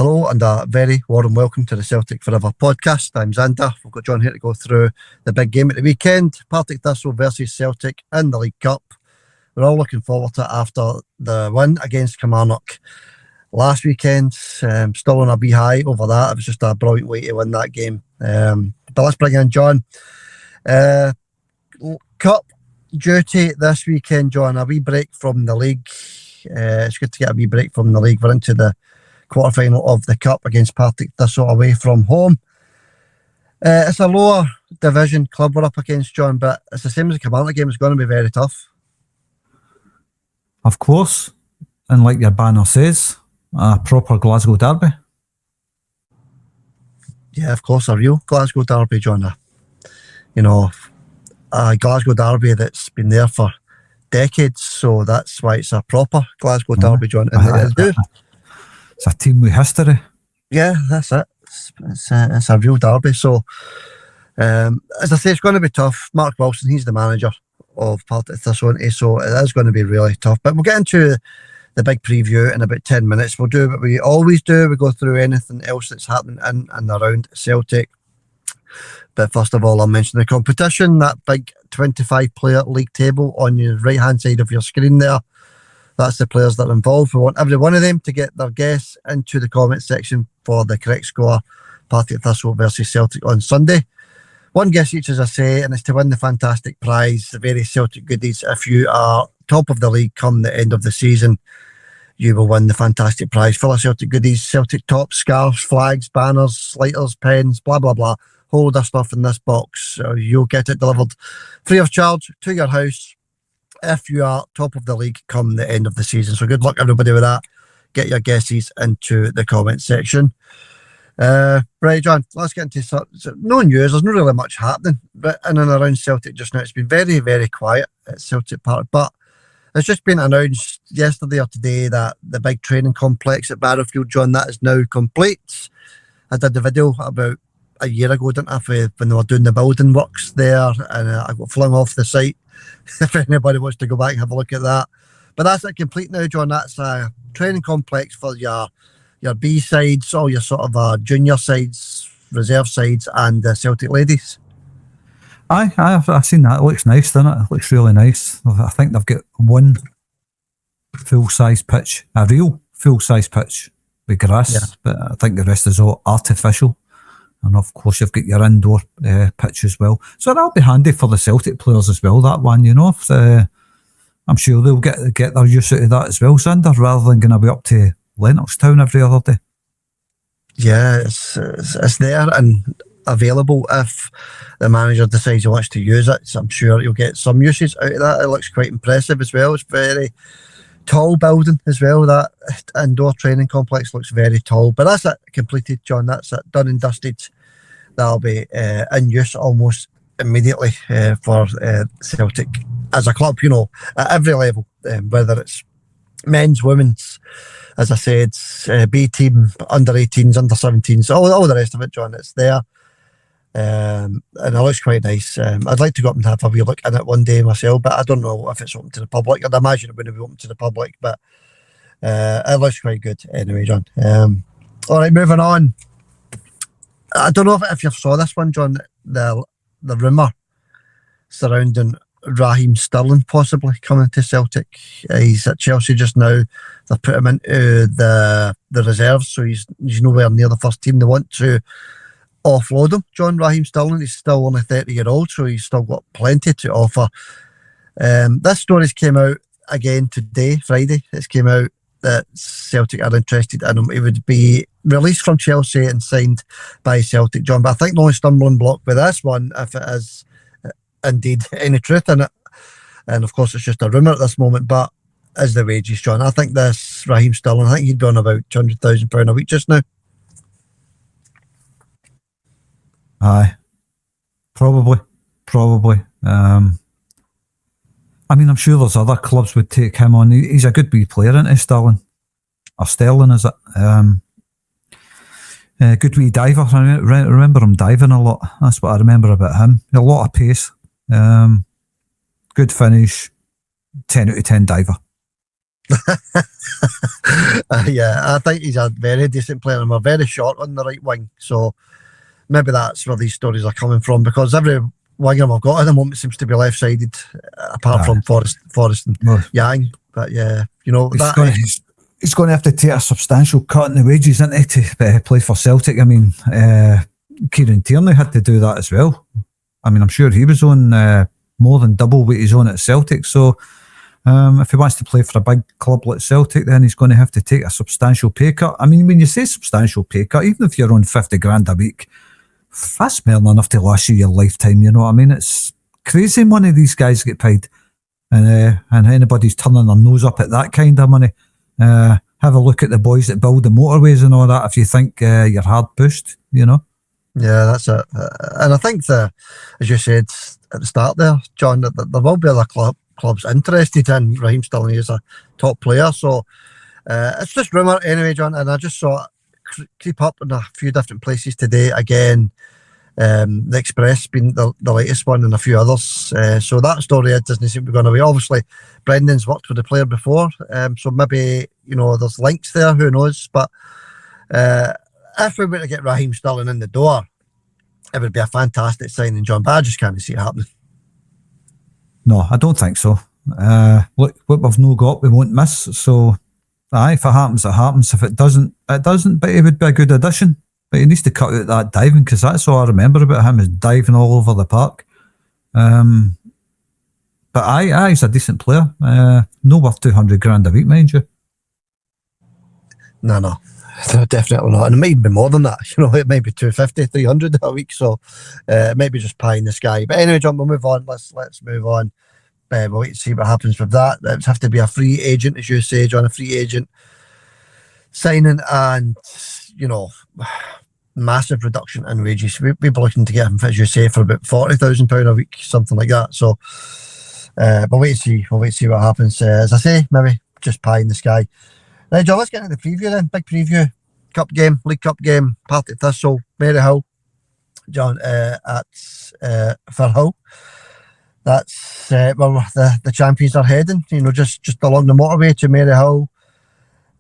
Hello and a very warm welcome to the Celtic Forever podcast. I'm Xander. We've got John here to go through the big game at the weekend, Partick Thistle versus Celtic in the League Cup. We're all looking forward to it after the win against Kilmarnock last weekend. Still on a wee high over that. It was just a brilliant way to win that game. But let's bring in John. Cup duty this weekend, John. A wee break from the league. It's good to get a wee break from the league. We're into the quarter-final of the Cup against Partick Thistle away from home. It's a lower division club we're up against, John, but it's the same as the Kilmarnock game. It's going to be very tough. Of course, and like your banner says, a proper Glasgow derby. Yeah, of course, a real Glasgow derby, John. A Glasgow derby that's been there for decades, so that's why it's a proper Glasgow derby, John. It's a team with history. Yeah, that's it. It's a real derby. So, as I say, it's going to be tough. Mark Wilson, he's the manager of Partick Thistle, so it is going to be really tough. But we'll get into the big preview in about 10 minutes. We'll do what we always do. We go through anything else that's happening in and around Celtic. But first of all, I'll mention the competition, that big 25-player league table on your right-hand side of your screen there. That's the players that are involved. We want every one of them to get their guess into the comment section for the correct score, Partick Thistle versus Celtic on Sunday. One guess each, as I say, and it's to win the fantastic prize, the very Celtic goodies. If you are top of the league come the end of the season, you will win the fantastic prize full of Celtic goodies, Celtic tops, scarves, flags, banners, lighters, pens, blah, blah, blah. Whole lot of stuff in this box. So you'll get it delivered free of charge to your house if you are top of the league come the end of the season. So good luck, everybody, with that. Get your guesses into the comment section. Right, John, let's get into no news. There's not really much happening but in and around Celtic just now. It's been very, very quiet at Celtic Park, but it's just been announced yesterday or today that the big training complex at Barrowfield, John, that is now complete. I did the video about a year ago, didn't I, when they were doing the building works there, and I got flung off the site. If anybody wants to go back and have a look at that. But that's it complete now, John. That's a training complex for your B sides, all your sort of junior sides, reserve sides, and Celtic ladies. I've seen that. It looks nice, doesn't it? It looks really nice. I think they've got one full-size pitch, a real full-size pitch with grass, but I think the rest is all artificial. And of course, you've got your indoor pitch as well. So that'll be handy for the Celtic players as well, that one, I'm sure they'll get their use out of that as well, Xander, rather than going to be up to Lennoxtown every other day. Yeah, it's there and available if the manager decides he wants to use it. So I'm sure you'll get some uses out of that. It looks quite impressive as well. It's very tall building as well. That indoor training complex looks very tall. But that's it completed, John. That's it done and dusted. That'll be in use almost immediately for Celtic as a club, at every level, whether it's men's, women's, as I said, B team, under 18s, under 17s, all the rest of it, John. It's there. And it looks quite nice. I'd like to go up and have a wee look in it one day myself, but I don't know if it's open to the public. I'd imagine it wouldn't be open to the public, but it looks quite good anyway, John. All right, moving on. I don't know if you saw this one, John, the rumour surrounding Raheem Sterling possibly coming to Celtic. He's at Chelsea just now. They've put him into the reserves, so he's nowhere near the first team. They want to offload him, John. Raheem Sterling, he's still only 30-year-old, so he's still got plenty to offer. This story's came out again today, Friday. It's came out that Celtic are interested in him. He would be released from Chelsea and signed by Celtic, John. But I think the only stumbling block with this one, if it is indeed any truth in it, and of course it's just a rumour at this moment, but is the wages, John. I think this Raheem Sterling, I think he'd be on about £200,000 a week just now. Aye, probably. I mean, I'm sure there's other clubs would take him on. He's a good wee player, isn't he, Sterling? Or Sterling, is it? Good wee diver. I remember him diving a lot. That's what I remember about him. A lot of pace. Good finish. 10 out of 10 diver. Yeah, I think he's a very decent player and we're very short on the right wing. So maybe that's where these stories are coming from because every winger we've got at the moment seems to be left-sided, apart from Forrest and Yang. But yeah, you know, he's going to have to take a substantial cut in the wages, isn't he, to play for Celtic. I mean, Kieran Tierney had to do that as well. I mean, I'm sure he was on more than double what he's on at Celtic. So if he wants to play for a big club like Celtic, then he's going to have to take a substantial pay cut. I mean, when you say substantial pay cut, even if you're on 50 grand a week, that's more than enough to last you your lifetime, you know what I mean? It's crazy money these guys get paid. And anybody's turning their nose up at that kind of money. Have a look at the boys that build the motorways and all that if you think you're hard pushed, you know? Yeah, that's it. And I think, as you said at the start there, John, that there will be other clubs interested in Raheem Sterling as a top player. So it's just rumour anyway, John, and I just saw it creep up in a few different places today. Again, the Express being the latest one and a few others. So that story doesn't seem to be going away. Obviously, Brendan's worked with the player before, so maybe, you know, there's links there, who knows. But if we were to get Raheem Sterling in the door, it would be a fantastic signing, John, but I just can't see it happening. No, I don't think so. What we've no got, we won't miss. So, if it happens, it happens. If it doesn't, it doesn't. But he would be a good addition. But he needs to cut out that diving, because that's all I remember about him, is diving all over the park. But he's a decent player. No worth 200 grand a week, mind you. No, definitely not. And it might be more than that. You know, it might be 250, 300 a week. So it might be just pie in the sky. But anyway, John, we'll move on. Let's move on. We'll wait and see what happens with that. It would have to be a free agent, as you say, John, a free agent signing, and, you know, massive reduction in wages. We'd be looking to get him, as you say, for about £40,000 a week, something like that. So we'll wait and see. We'll wait and see what happens. As I say, maybe just pie in the sky. Right, John, let's get into the preview then. Big preview. Cup game, League Cup game, Partick Thistle, Maryhill, John, at Firhill. That's where the champions are heading, you know, just along the motorway to Maryhill.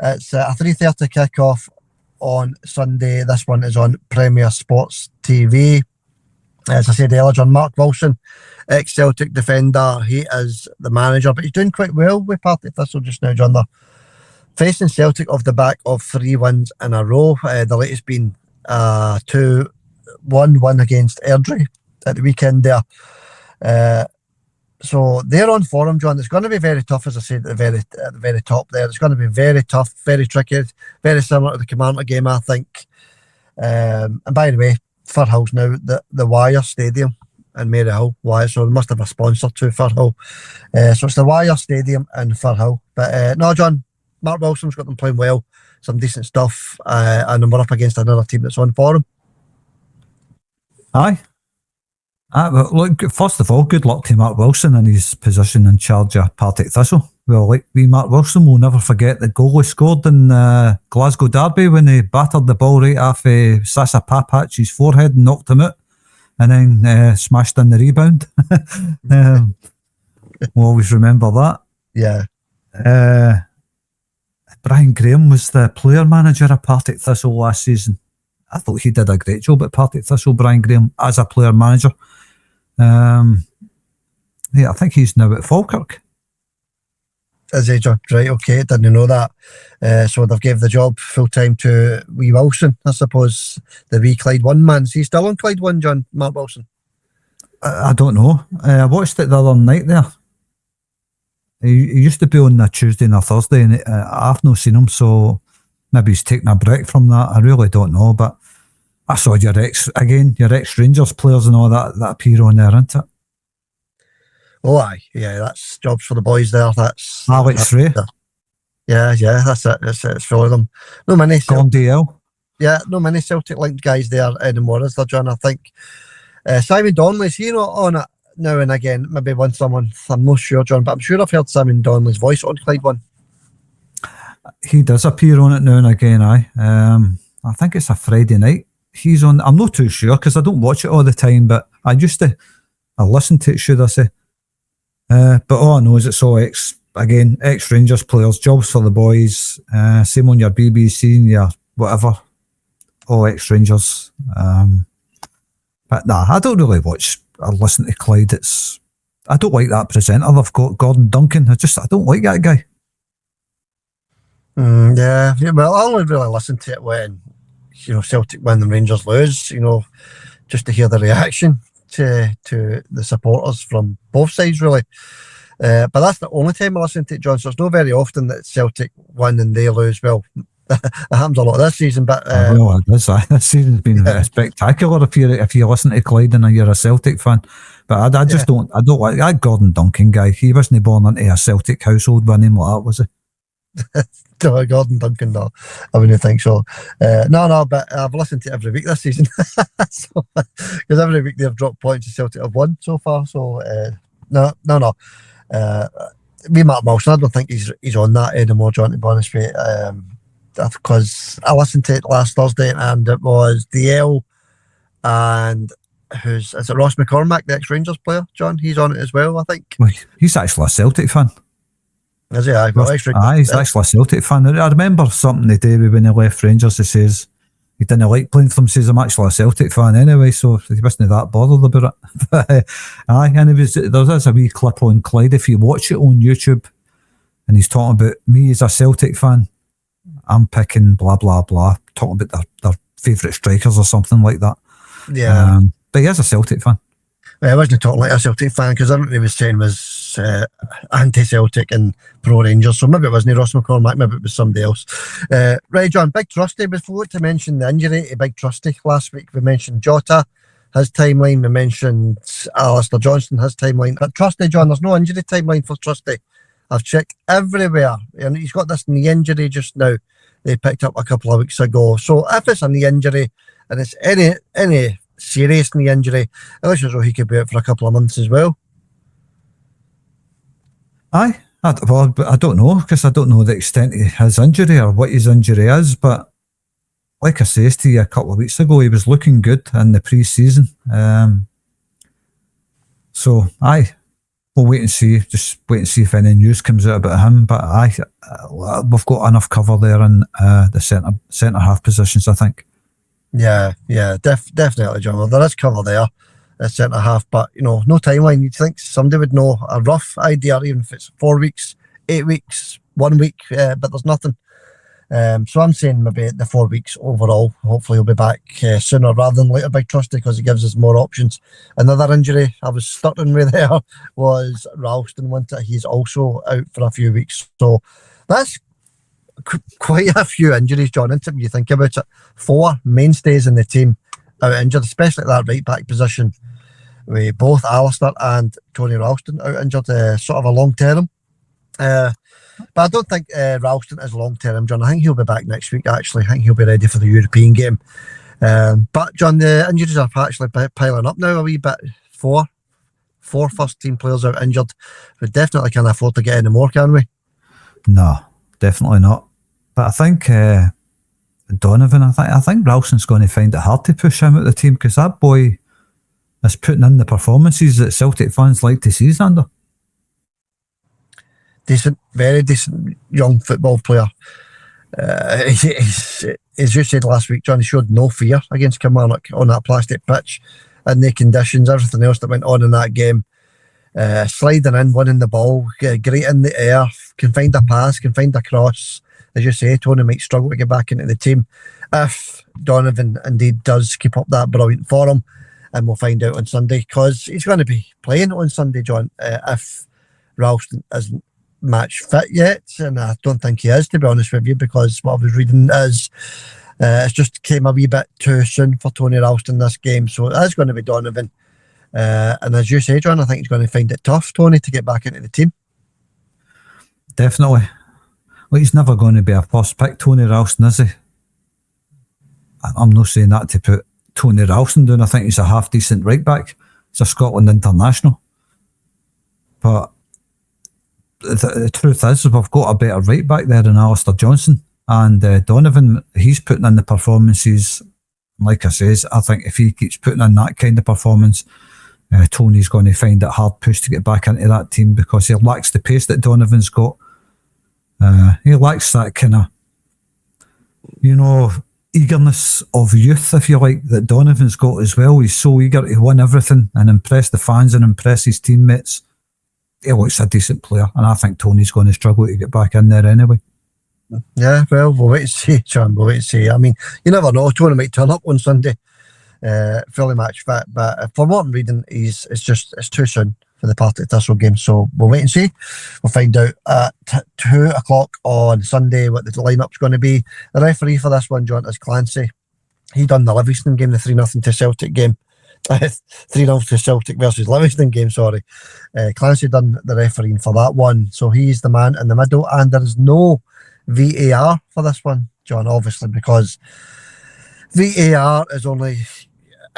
It's a 3:30 kick-off on Sunday. This one is on Premier Sports TV. As I said earlier, John, Mark Wilson, ex-Celtic defender, he is the manager, but he's doing quite well with Partick Thistle just now, John. They're facing Celtic off the back of 3 wins in a row. The latest being 2-1 win against Airdrie at the weekend there. So they're on form, John. It's going to be very tough, as I said, at the very top there. It's going to be very tough, very tricky, very similar to the Commander game, I think. And by the way, Firhill's now the Wire Stadium in Maryhill. Wire, so they must have a sponsor to Firhill. So it's the Wire Stadium in Firhill. But no, John, Mark Wilson's got them playing well, some decent stuff, and then we're up against another team that's on form. Aye. Well, look, first of all, good luck to Mark Wilson in his position in charge of Partick Thistle. Well, like Mark Wilson will never forget the goal he scored in Glasgow Derby when he battered the ball right off Sasa Papac's forehead and knocked him out, and then smashed in the rebound. We'll always remember that. Yeah. Brian Graham was the player manager of Partick Thistle last season. I thought he did a great job at Partick Thistle, Brian Graham, as a player manager. Yeah, I think he's now at Falkirk. Is he, John? Right, okay, didn't know that. So they've gave the job full-time to wee Wilson, I suppose, the wee Clyde 1 man. Is he still on Clyde 1, John, Mark Wilson? I don't know. I watched it the other night there. He used to be on a Tuesday and a Thursday, and I've not seen him, so maybe he's taking a break from that. I really don't know, but I saw your ex-Rangers players and all that appear on there, isn't it? Oh, aye. Yeah, that's jobs for the boys there. That's Alex Ray. Yeah, that's it. It's full of them. No many Celtic-linked guys there anymore, is there, John? I think Simon Donnelly, is he not on it now and again? Maybe when someone, I'm not sure, John, but I'm sure I've heard Simon Donnelly's voice on Clyde 1. He does appear on it now and again, aye. I think it's a Friday night. He's on, I'm not too sure because I don't watch it all the time, but I listen to it, should I say. But all I know is it's all again, ex-Rangers players, jobs for the boys, same on your BBC and your whatever, all ex-Rangers. But nah, I don't really watch or listen to Clyde. I don't like that presenter they've got, Gordon Duncan. I don't like that guy. Yeah, well, I only really listen to it when, Celtic win and Rangers lose, just to hear the reaction to the supporters from both sides, really. But that's the only time I listen to it, John. So it's not very often that Celtic win and they lose. Well, it happens a lot this season, but well, it does. This season's been spectacular if you listen to Clyde and you're a Celtic fan. But I just don't like that Gordon Duncan guy. He wasn't born into a Celtic household with a name like that, was he? No, Gordon Duncan, no, I wouldn't think so. No, but I've listened to it every week this season, because every week they've dropped points and Celtic have won so far. So no. Me, Mark Wilson, I don't think he's on that anymore, John, to be honest with you. Because I listened to it last Thursday and it was DL and is it Ross McCormack, the ex-Rangers player, John? He's on it as well, I think. Well, he's actually a Celtic fan. Is he? He's actually a Celtic fan. I remember something the day when he left Rangers, he says he didn't like playing for them, says I'm actually a Celtic fan anyway, so he wasn't that bothered about it. And there's a wee clip on Clyde, if you watch it on YouTube, and he's talking about me as a Celtic fan, I'm picking blah blah blah, talking about their favourite strikers or something like that. Yeah. But he is a Celtic fan. I wasn't talking like a Celtic fan, because everything he was saying was anti-Celtic and pro-Rangers, so maybe it wasn't Ross McCormack, maybe it was somebody else. Right, John, Big Trusty, we forgot to mention the injury to Big Trusty last week. We mentioned Jota, his timeline, we mentioned Alistair Johnston, his timeline. But Trusty, John, there's no injury timeline for Trusty. I've checked everywhere, and he's got this knee injury just now they picked up a couple of weeks ago. So if it's a knee injury, and it's any serious knee injury, it looks as though he could be out for a couple of months as well. I don't know, because I don't know the extent of his injury or what his injury is, but like I said to you a couple of weeks ago, he was looking good in the pre-season. So we'll wait and see. Just wait and see if any news comes out about him. But we've got enough cover there in the centre half positions, I think. Yeah, definitely, John. Well, there is cover there at centre half, but no timeline. You'd think somebody would know a rough idea, even if it's 4 weeks, 8 weeks, 1 week, but there's nothing. So I'm saying maybe the 4 weeks overall. Hopefully he'll be back sooner rather than later, Big Trusty, because it gives us more options. Another injury I was starting with there was Ralston Winter. He's also out for a few weeks. So that's quite a few injuries, John, isn't it, when you think about it? 4 mainstays in the team out injured, especially at that right back position, with both Alistair and Tony Ralston out injured, sort of a long term. But I don't think Ralston is long term, John. I think he'll be back next week, actually. I think he'll be ready for the European game. But, John, the injuries are actually piling up now a wee bit. Four first team players out injured. We definitely can't afford to get any more, can we? No, definitely not. But I think Donovan, I think Ralston's going to find it hard to push him out of the team, because that boy is putting in the performances that Celtic fans like to see, Xander. Decent, very decent young football player. As you said last week, John, he showed no fear against Kilmarnock on that plastic pitch, and the conditions, everything else that went on in that game. Sliding in, winning the ball, great in the air, can find a pass, can find a cross. As you say, Tony might struggle to get back into the team if Donovan indeed does keep up that brilliant form, and we'll find out on Sunday, because he's going to be playing on Sunday, John, if Ralston isn't match fit yet, and I don't think he is, to be honest with you, because what I was reading is it's just came a wee bit too soon for Tony Ralston this game, so it is going to be Donovan. And as you say, John, I think he's going to find it tough, Tony, to get back into the team. Definitely. Well, he's never going to be a first pick, Tony Ralston, is he? I'm not saying that to put Tony Ralston down. I think he's a half decent right back. He's a Scotland international. But the truth is, we've got a better right back there than Alistair Johnston. And Donovan, he's putting in the performances. Like I says, I think if he keeps putting in that kind of performance, Tony's going to find it hard push to get back into that team because he lacks the pace that Donovan's got. He lacks that kind of, eagerness of youth, if you like, that Donovan's got as well. He's so eager to win everything and impress the fans and impress his teammates. He looks a decent player, and I think Tony's going to struggle to get back in there anyway. Yeah, well, we'll wait and see, John. We'll wait and see. I mean, you never know. Tony might turn up on Sunday, fully match fit, but from what I'm reading, it's too soon for the Partick Thistle game. So we'll wait and see. We'll find out at 2 o'clock on Sunday what the lineup's going to be. The referee for this one, John, is Clancy. He done the Livingston game, the 3-0 to Celtic game. 3-0 to Celtic versus Livingston game, sorry. Clancy done the refereeing for that one. So he's the man in the middle, and there is no VAR for this one, John, obviously, because VAR is only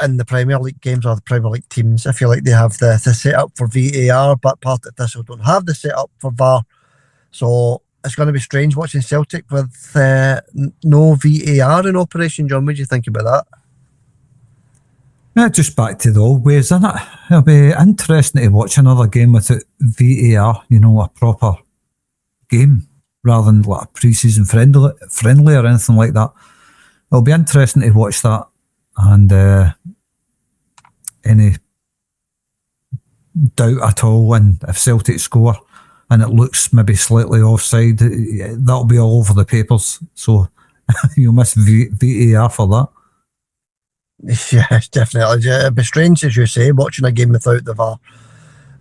in the Premier League games or the Premier League teams. I feel like they have the setup for VAR, but Partick Thistle don't have the setup for VAR. So it's going to be strange watching Celtic with no VAR in operation, John. What do you think about that? Yeah, just back to the old ways, isn't it? It'll be interesting to watch another game without VAR, a proper game, rather than like a pre-season friendly or anything like that. It'll be interesting to watch that, and any doubt at all, and if Celtic score and it looks maybe slightly offside, that'll be all over the papers. So you'll miss VAR for that. Yeah, definitely. It'd be strange, as you say, watching a game without the VAR.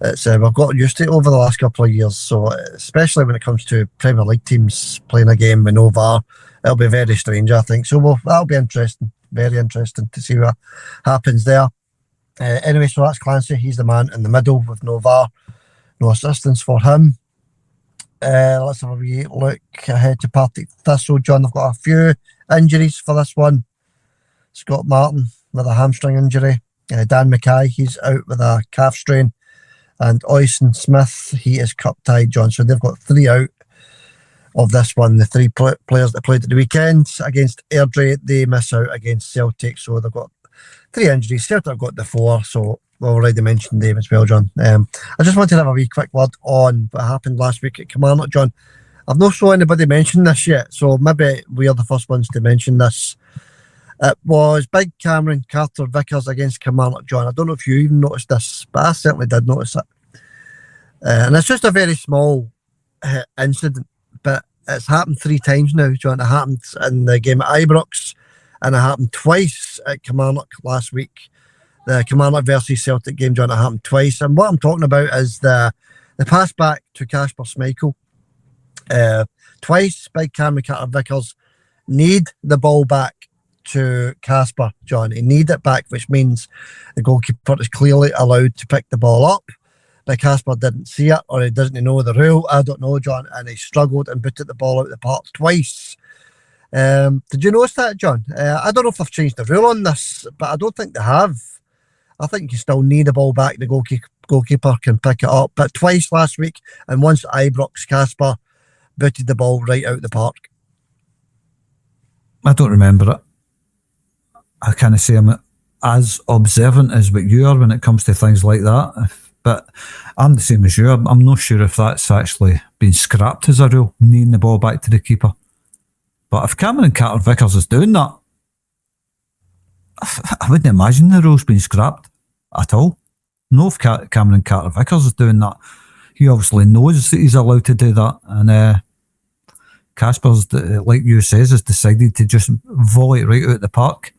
It's we've got used to it over the last couple of years, so especially when it comes to Premier League teams playing a game with no VAR, it'll be very strange, I think. So that'll be interesting, very interesting to see what happens there. Anyway, so that's Clancy. He's the man in the middle with no VAR, no assistance for him. Let's have a wee look ahead to Partick Thistle. John, they've got a few injuries for this one. Scott Martin with a hamstring injury. Dan Mackay, he's out with a calf strain. And Oisin Smith, he is cup tied, John. So they've got 3 out of this one. The 3 players that played at the weekend against Airdrie, they miss out against Celtic. So they've got 3 injuries. Celtic have got the 4, so we've already mentioned them as well, John. I just wanted to have a wee quick word on what happened last week at Kilmarnock, John. I've not saw anybody mention this yet, so maybe we are the first ones to mention this. It was Big Cameron Carter Vickers against Kilmarnock, John. I don't know if you even noticed this, but I certainly did notice it. And it's just a very small incident, but it's happened 3 times now, John. It happened in the game at Ibrox, and it happened twice at Kilmarnock last week. The Kilmarnock versus Celtic game, John, it happened twice. And what I'm talking about is the pass back to Kasper Schmeichel. Twice, Big Cameron Carter Vickers need the ball back to Kasper, John. He need it back, which means the goalkeeper is clearly allowed to pick the ball up. But Kasper didn't see it, or he doesn't know the rule. I don't know, John. And he struggled and put the ball out of the park twice. Did you notice that, John? I don't know if they've changed the rule on this, but I don't think they have. I think you still need the ball back. The goalkeeper can pick it up. But twice last week, and once at Ibrox, Kasper booted the ball right out of the park. I don't remember it. I can't say I'm as observant as what you are when it comes to things like that. But I'm the same as you. I'm not sure if that's actually been scrapped as a rule, kneeing the ball back to the keeper. But if Cameron Carter Vickers is doing that, I wouldn't imagine the rule's been scrapped at all. No, if Cameron Carter Vickers is doing that, he obviously knows that he's allowed to do that. And Kasper's, like you says, has decided to just volley it right out of the park.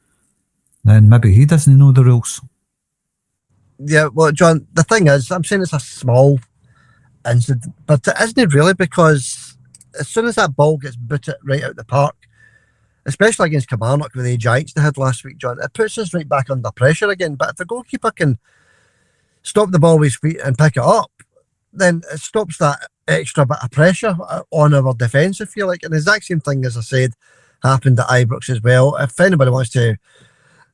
Then maybe he doesn't know the rules. Yeah, well, John, the thing is, I'm saying it's a small incident, but it isn't really, because as soon as that ball gets booted right out the park, especially against Kilmarnock with the Giants they had last week, John, it puts us right back under pressure again. But if the goalkeeper can stop the ball with his feet and pick it up, then it stops that extra bit of pressure on our defence, I feel like. And the exact same thing, as I said, happened at Ibrox as well. If anybody wants to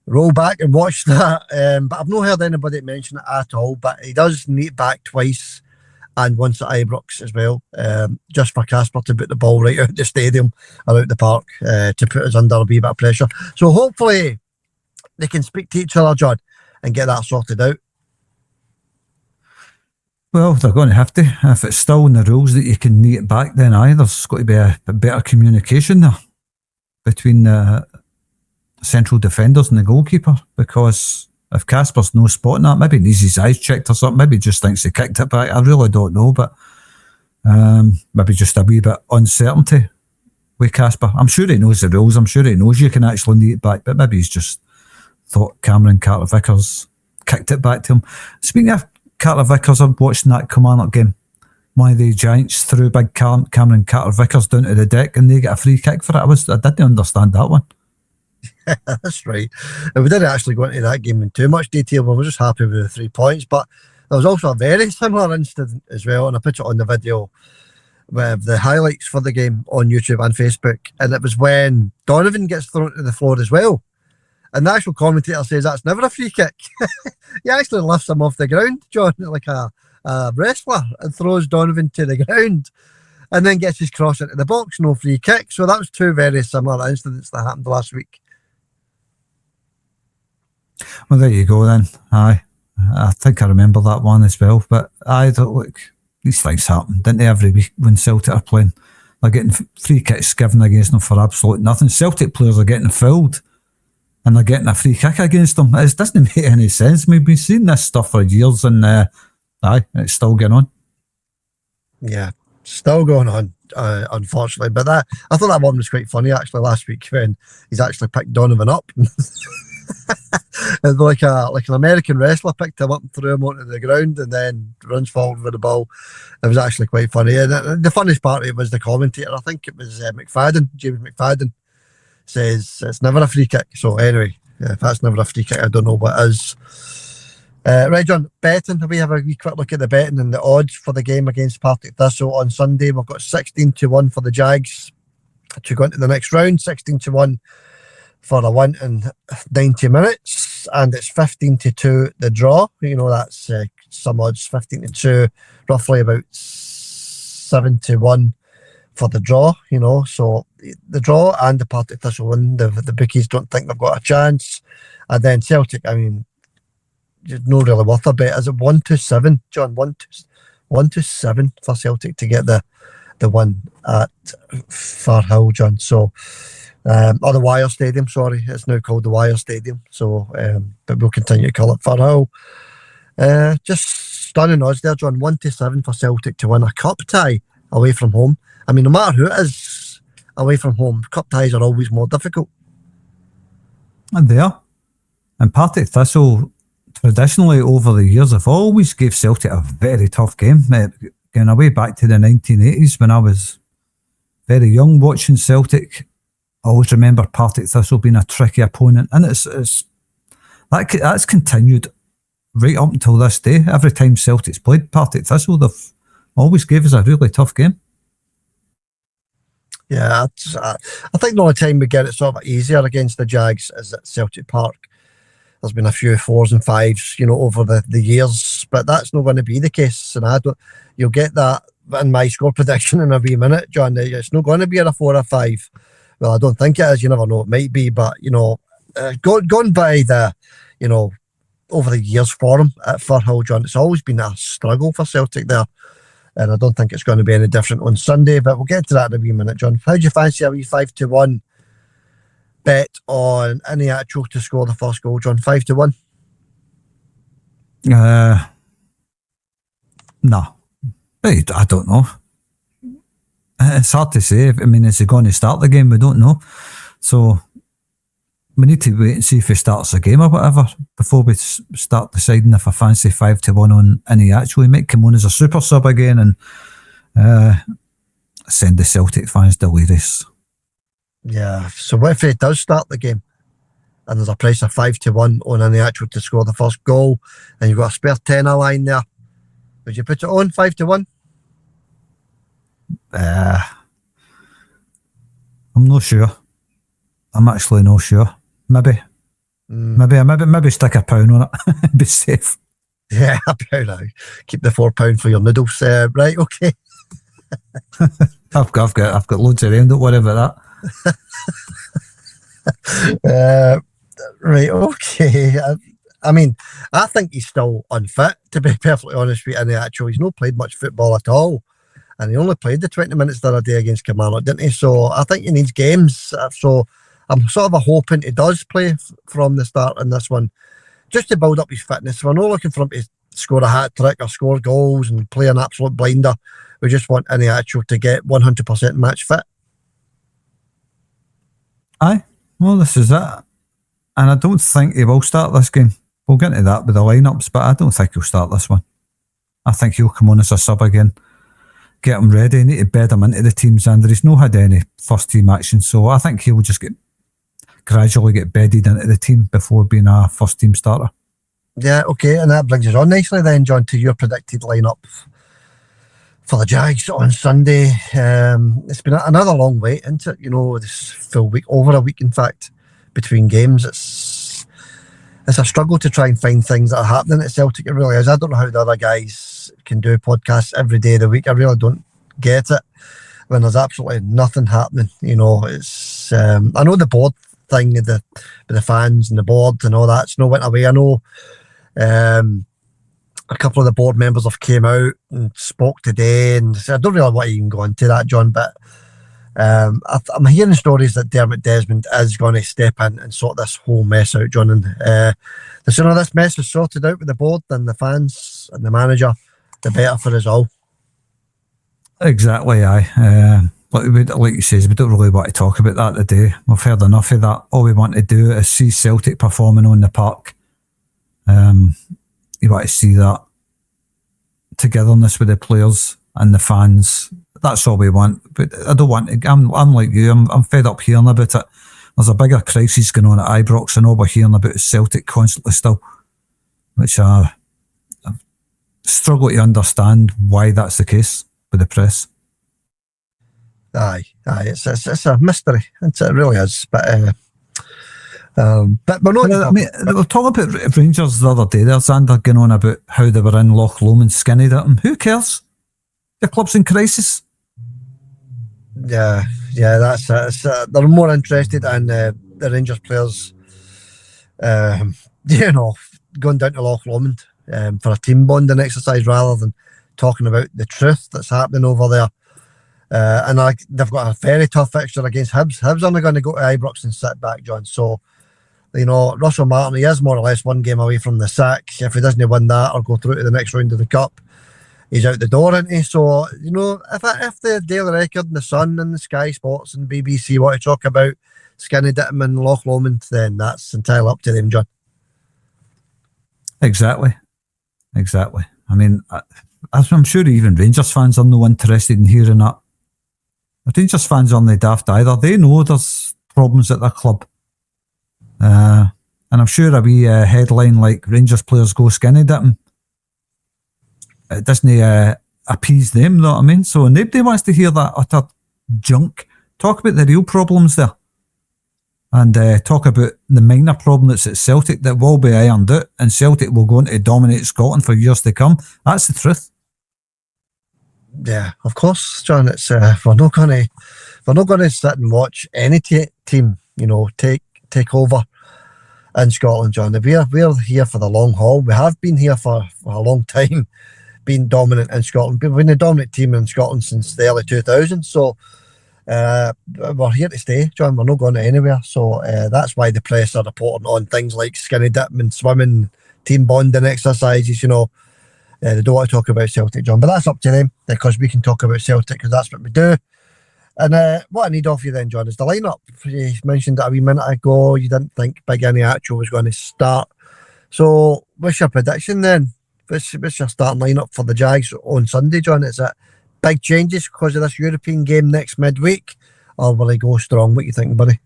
roll back and watch that, but I've not heard anybody mention it at all. But he does need it back twice, and once at Ibrox as well, just for Kasper to put the ball right out the stadium or out the park, to put us under a wee bit of pressure. So hopefully they can speak to each other, John, and get that sorted out. Well, they're going to have to. If it's still in the rules that you can knee it back, then there's got to be a better communication there between the central defenders and the goalkeeper, because if Casper's no spotting that, maybe he needs his eyes checked or something, maybe he just thinks he kicked it back. I really don't know, but maybe just a wee bit uncertainty with Casper. I'm sure he knows the rules. I'm sure he knows you can actually knee it back, but maybe he's just thought Cameron Carter-Vickers kicked it back to him. Speaking of Carter-Vickers, I'm watching that Kilmarnock game. One of the Giants threw big Cameron Carter-Vickers down to the deck and they get a free kick for it. I didn't understand that one. That's right. And we didn't actually go into that game in too much detail. We were just happy with the 3 points. But there was also a very similar incident as well, and I put it on the video with the highlights for the game on YouTube and Facebook. And it was when Donovan gets thrown to the floor as well. And the actual commentator says that's never a free kick. He actually lifts him off the ground, John, like a wrestler, and throws Donovan to the ground. And then gets his cross into the box, no free kick. So that was 2 very similar incidents that happened last week. Well, there you go then. I think I remember that one as well. But look, these things happen, didn't they, every week when Celtic are playing? They're getting free kicks given against them for absolute nothing. Celtic players are getting fouled and they're getting a free kick against them. It doesn't make any sense. We've been seeing this stuff for years and it's still going on. Yeah. Still going on, unfortunately. But I thought that one was quite funny actually last week when he's actually picked Donovan up. like an American wrestler picked him up and threw him onto the ground and then runs forward with the ball. It was actually quite funny. And the funniest part of it was the commentator. I think it was James McFadden, says it's never a free kick. So anyway, if that's never a free kick, I don't know what is. Right, John, betting. We have a wee quick look at the betting and the odds for the game against Partick Thistle on Sunday. We've got 16-1 for the Jags to go into the next round, 16-1 for a win in 90 minutes, and it's 15-2 the draw. You know, that's some odds, 15-2, roughly about 7-1 for the draw, you know. So the draw and the Partick Thistle win, the bookies don't think they've got a chance. And then Celtic, I mean, no really worth a bet. Is it 1-7, John? 1-7 for Celtic to get the win at Firhill, John. So, or the Wire Stadium. Sorry, it's now called the Wire Stadium. So, but we'll continue to call it Firhill. Just stunning odds there, John. 1-7 for Celtic to win a cup tie away from home. I mean, no matter who it is away from home, cup ties are always more difficult. And they are. And Partick Thistle, traditionally over the years, have always gave Celtic a very tough game. Going away back to the 1980s when I was very young watching Celtic, I always remember Partick Thistle being a tricky opponent, and that's continued right up until this day. Every time Celtic's played Partick Thistle, they've always gave us a really tough game. Yeah, I think the only time we get it sort of easier against the Jags is at Celtic Park. There's been a few 4s and 5s, you know, over the years, but that's not going to be the case. And you'll get that in my score prediction in a wee minute, John. It's not going to be a 4 or 5. Well, I don't think it is. You never know. It might be, but you know, going by the, you know, over the years for him at Firhill, John, it's always been a struggle for Celtic there, and I don't think it's going to be any different on Sunday. But we'll get to that in a wee minute, John. How do you fancy a wee 5-1? Bet on any actual to score the first goal, John? 5-1? No. I don't know. It's hard to say. I mean, is he going to start the game? We don't know. So we need to wait and see if he starts the game or whatever before we start deciding if I fancy 5-1 on any actual. He might come on as a super sub again and send the Celtic fans delirious. Yeah, so what if he does start the game and there's a price of 5-1 on any actual to score the first goal and you've got a spare 10 line there? Would you put it on 5-1? I'm not sure. I'm actually not sure. Maybe stick £1 on it. Be safe. Yeah, £1. Keep the £4 for your noodles. Right, okay. I've got loads of them. Don't worry about that. Right, okay. I mean, I think he's still unfit, to be perfectly honest with you. In the actual, he's not played much football at all. And he only played the 20 minutes the other day against Kilmarnock, didn't he? So I think he needs games. So I'm sort of hoping he does play from the start in this one, just to build up his fitness. We're not looking for him to score a hat-trick or score goals and play an absolute blinder. We just want any actual to get 100% match fit. Aye, well, this is it. And I don't think he will start this game. We'll get into that with the lineups, but I don't think he'll start this one. I think he'll come on as a sub again. Get him ready, need to bed him into the teams, and he's not had any first team action, so I think he'll just gradually get bedded into the team before being a first team starter. Yeah, okay, and that brings us on nicely then, John, to your predicted lineup for the Jags on Sunday. It's been another long wait, isn't it? You know, this full week, over a week in fact, between games. It's a struggle to try and find things that are happening at Celtic. It really is. I don't know how the other guys can do podcasts every day of the week. I really don't get it when there's absolutely nothing happening. You know, it's I know the board thing with the fans and the board and all that's no went away. I know a couple of the board members have came out and spoke today, and I don't really want to even go into that, John, but I'm hearing stories that Dermot Desmond is going to step in and sort this whole mess out, John. And the sooner this mess is sorted out with the board and the fans and the manager, the better for us all. Exactly, aye. Like you says, we don't really want to talk about that today. We've heard enough of that. All we want to do is see Celtic performing on the park. You want to see that togetherness with the players and the fans. That's all we want. But I don't want to. I'm like you. I'm fed up hearing about it. There's a bigger crisis going on at Ibrox, and all we're hearing about is Celtic constantly still, which I struggle to understand why that's the case with the press. Aye, it's a mystery. It really is. But we're not. I mean, they were talking about Rangers the other day. There's Xander going on about how they were in Loch Lomond skinnied at them. Who cares? The club's in crisis. Yeah, that's it. They're more interested in the Rangers players, going down to Loch Lomond for a team bonding exercise rather than talking about the truth that's happening over there. And they've got a very tough fixture against Hibs. Hibs only going to go to Ibrox and sit back, John. So, you know, Russell Martin, he is more or less one game away from the sack. If he doesn't win that or go through to the next round of the Cup, he's out the door, isn't he? So, you know, if the Daily Record and the Sun and the Sky Sports and BBC want to talk about Skinny Ditton and Loch Lomond, then that's entirely up to them, John. Exactly. I mean, I'm sure even Rangers fans are no interested in hearing that. The Rangers fans aren't daft either. They know there's problems at their club. And I'm sure a wee headline like Rangers players go skinny dipping, it doesn't appease them, you know what I mean? So nobody wants to hear that utter junk. Talk about the real problems there. And talk about the minor problem that's at Celtic that will be ironed out, and Celtic will go on to dominate Scotland for years to come. That's the truth. Yeah, of course, John. It's we're not going to sit and watch any team, you know, take over in Scotland, John. We're here for the long haul. We have been here for a long time, being dominant in Scotland. We've been a dominant team in Scotland since the early 2000s. So we're here to stay, John. We're not going anywhere. So that's why the press are reporting on things like skinny dipping and swimming, team bonding exercises, you know. They don't want to talk about Celtic, John, but that's up to them, because we can talk about Celtic because that's what we do. And what I need off you then, John, is the lineup. You mentioned that a wee minute ago. You didn't think Big Iniacho was going to start. So what's your prediction then? What's your starting lineup for the Jags on Sunday, John? Is it big changes because of this European game next midweek, or will they go strong? What do you think, buddy?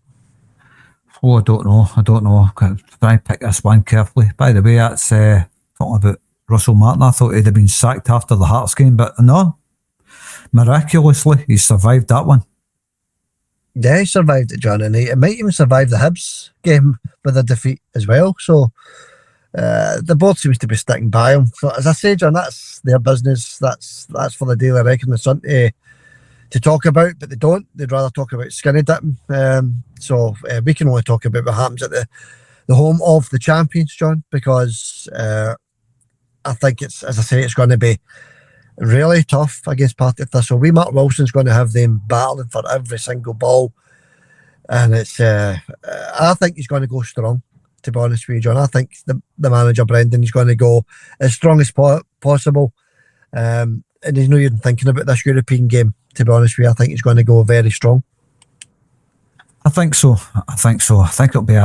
Oh, I don't know. Can I pick this one carefully? By the way, that's talking about Russell Martin. I thought he'd have been sacked after the Hearts game, but no. Miraculously, he survived that one. Yeah, he survived it, John, and he might even survive the Hibs game with a defeat as well. So the board seems to be sticking by him. So as I say, John, that's their business. That's for the Daily Record and the Sun to talk about, but they don't. They'd rather talk about skinny dipping. So we can only talk about what happens at the the home of the champions, John, because I think it's, as I say, it's going to be really tough against Partick Thistle. Wee Mark Wilson's going to have them battling for every single ball, and it's I think he's going to go strong, to be honest with you, John. I think the manager, Brendan, is going to go as strong as possible, and he's not even thinking about this European game, to be honest with you. I think he's going to go very strong. I think so. I think it'll be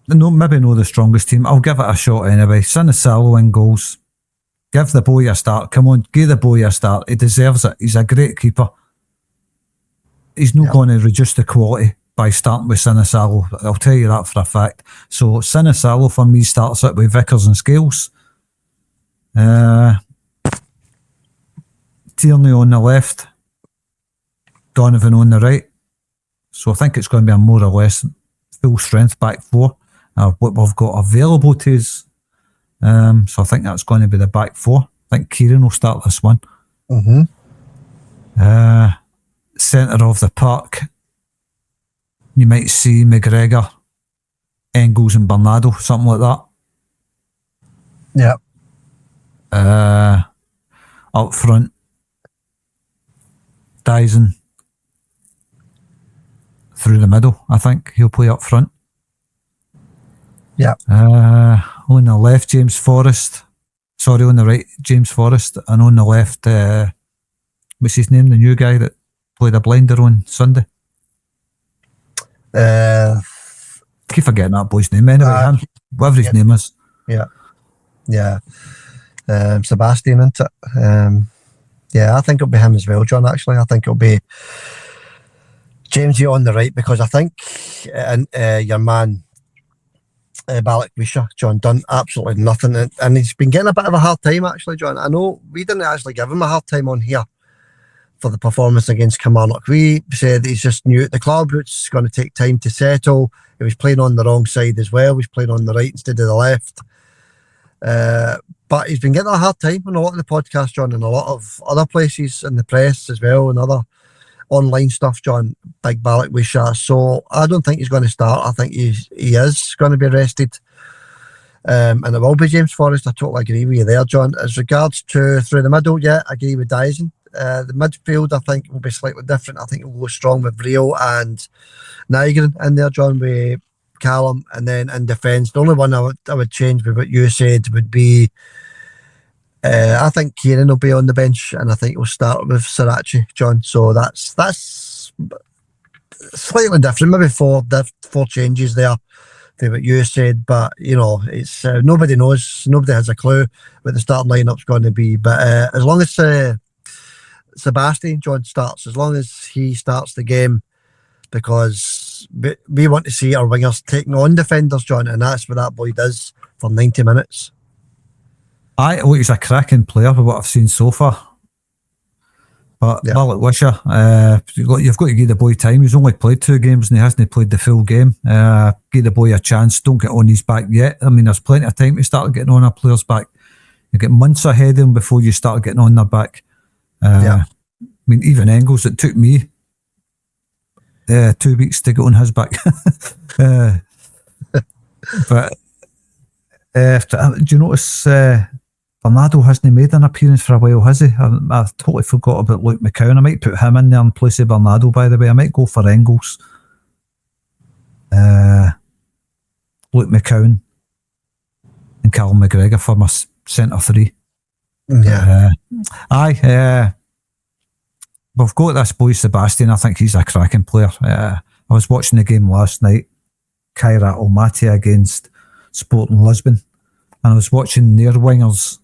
maybe not the strongest team. I'll give it a shot anyway. Sinisalo in goals. Give the boy a start. Come on, give the boy a start. He deserves it. He's a great keeper. He's not going to reduce the quality by starting with Sinisalo. I'll tell you that for a fact. So Sinisalo for me starts it with Vickers and Scales. Tierney on the left. Donovan on the right. So I think it's going to be a more or less full strength back four. What we've got available to us. So I think that's going to be the back four. I think Kieran will start this one. Centre of the park. You might see McGregor, Engels and Bernardo, something like that. Yeah. Up front, Dyson. Through the middle, I think he'll play up front. Yeah. On the left, James Forrest. Sorry, on the right, James Forrest, and on the left, what's his name? The new guy that played a blinder on Sunday. Keep forgetting that boy's name anyway. Whatever his name is. Yeah. Sebastian, isn't it? Yeah, I think it'll be him as well, John. Actually, I think it'll be Jamesy on the right, because I think your man Balak John, done absolutely nothing, and he's been getting a bit of a hard time, actually, John. I know we didn't actually give him a hard time on here for the performance against Kilmarnock. We said he's just new at the club, it's going to take time to settle. He was playing on the wrong side as well. He was playing on the right instead of the left. But he's been getting a hard time on a lot of the podcast, John, and a lot of other places in the press as well, and other online stuff, John. Big Balak So I don't think he's going to start. I think he is going to be rested. And it will be James Forrest. I totally agree with you there, John. As regards to through the middle, yeah, I agree with Dyson. The midfield, I think, will be slightly different. I think we'll go strong with Rio and Nygren in there, John, with Callum. And then in defence, the only one I would change with what you said would be, I think Kieran will be on the bench, and I think we'll start with Sriracha, John. So that's slightly different. Maybe four changes there to what you said, but you know, it's nobody knows. Nobody has a clue what the starting lineup's going to be. But as long as Sebastian, John, starts, as long as he starts the game, because we want to see our wingers taking on defenders, John, and that's what that boy does for 90 minutes. He's a cracking player for what I've seen so far. But yeah. Balak you've got to give the boy time. He's only played 2 games and he hasn't played the full game. Give the boy a chance. Don't get on his back yet. I mean, there's plenty of time to start getting on a player's back. You get months ahead of him before you start getting on their back. I mean, even Engels, it took me 2 weeks to get on his back. But do you notice Bernardo hasn't made an appearance for a while, has he? I totally forgot about Luke McCowan. I might put him in there in place of Bernardo, by the way. I might go for Engels. Luke McCowan and Callum McGregor for my centre 3. Yeah. We've got this boy Sebastian. I think he's a cracking player. I was watching the game last night, Kairat Almaty against Sporting Lisbon, and I was watching their wingers,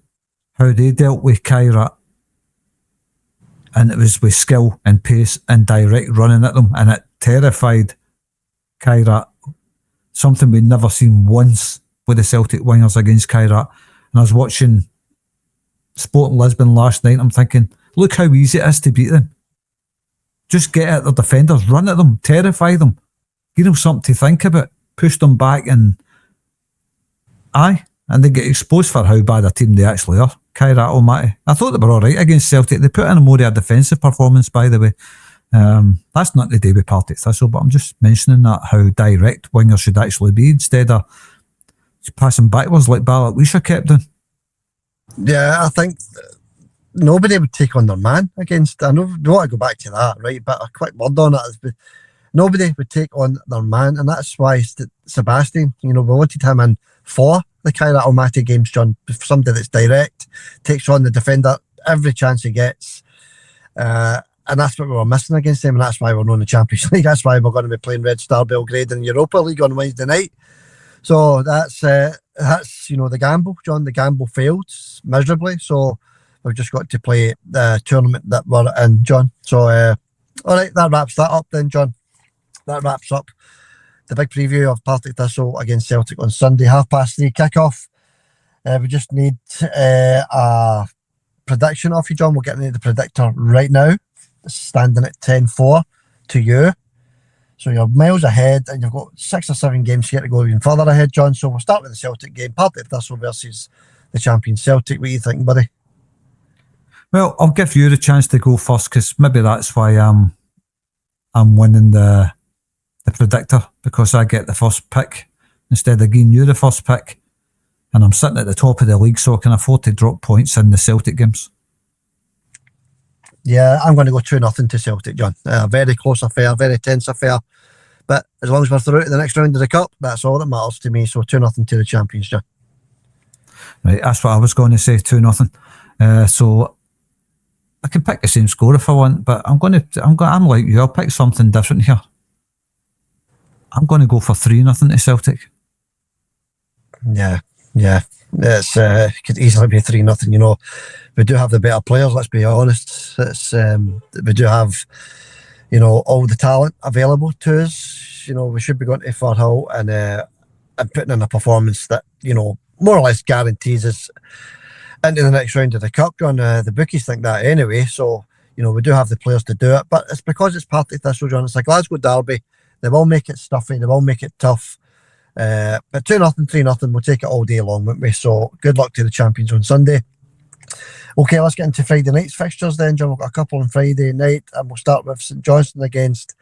how they dealt with Kairat, and it was with skill and pace and direct running at them, and it terrified Kairat, something we'd never seen once with the Celtic wingers against Kairat. And I was watching Sporting Lisbon last night, I'm thinking, look how easy it is to beat them. Just get at their defenders, run at them, terrify them, give them something to think about, push them back, and they get exposed for how bad a team they actually are. Kairat Almaty. I thought they were alright against Celtic. They put in a more of a defensive performance, by the way. That's not the day with Partick Thistle, but I'm just mentioning that how direct wingers should actually be instead of passing backwards like Ballot kept doing. Yeah, I think nobody would take on their man against. I know don't want to go back to that, right? But a quick word on it is nobody would take on their man, and that's why Sebastian, we wanted him in for the kind of Almaty games, John. Somebody that's direct, takes on the defender every chance he gets. And that's what we were missing against them, and that's why we're not in the Champions League. That's why we're going to be playing Red Star Belgrade in Europa League on Wednesday night. So that's the gamble, John. The gamble failed miserably, so we've just got to play the tournament that we're in, John. So all right, that wraps that up then, John. That wraps up the big preview of Partick Thistle against Celtic on Sunday, 3:30 kickoff. We just need a prediction off you, John. We'll get into the predictor right now. Standing at 10-4 to you. So you're miles ahead, and you've got 6 or 7 games here to go even further ahead, John. So we'll start with the Celtic game. Partick Thistle versus the champion Celtic. What are you thinking, buddy? Well, I'll give you the chance to go first, because maybe that's why I'm winning the predictor, because I get the first pick instead of giving you the first pick, and I'm sitting at the top of the league, so I can afford to drop points in the Celtic games. Yeah, I'm going to go 2-0 to Celtic, John. Very close affair, very tense affair. But as long as we're through to the next round of the Cup, that's all that matters to me. So 2-0 to the champions, John. Right, that's what I was going to say, 2-0. So I can pick the same score if I want, but I'm like you. I'll pick something different here. I'm going to go for 3-0 to Celtic. Yeah. It's could easily be 3-0. We do have the better players. Let's be honest. We do have, all the talent available to us. We should be going to Firhill and putting in a performance that more or less guarantees us into the next round of the Cup, John. The bookies think that anyway. So we do have the players to do it, but it's because it's Partick Thistle, John. It's a Glasgow derby. They will make it stuffy. They will make it tough. But 2-0, 3-0, we'll take it all day long, won't we? So good luck to the champions on Sunday. Okay, let's get into Friday night's fixtures then, John. We've got a couple on Friday night, and we'll start with St Johnstone against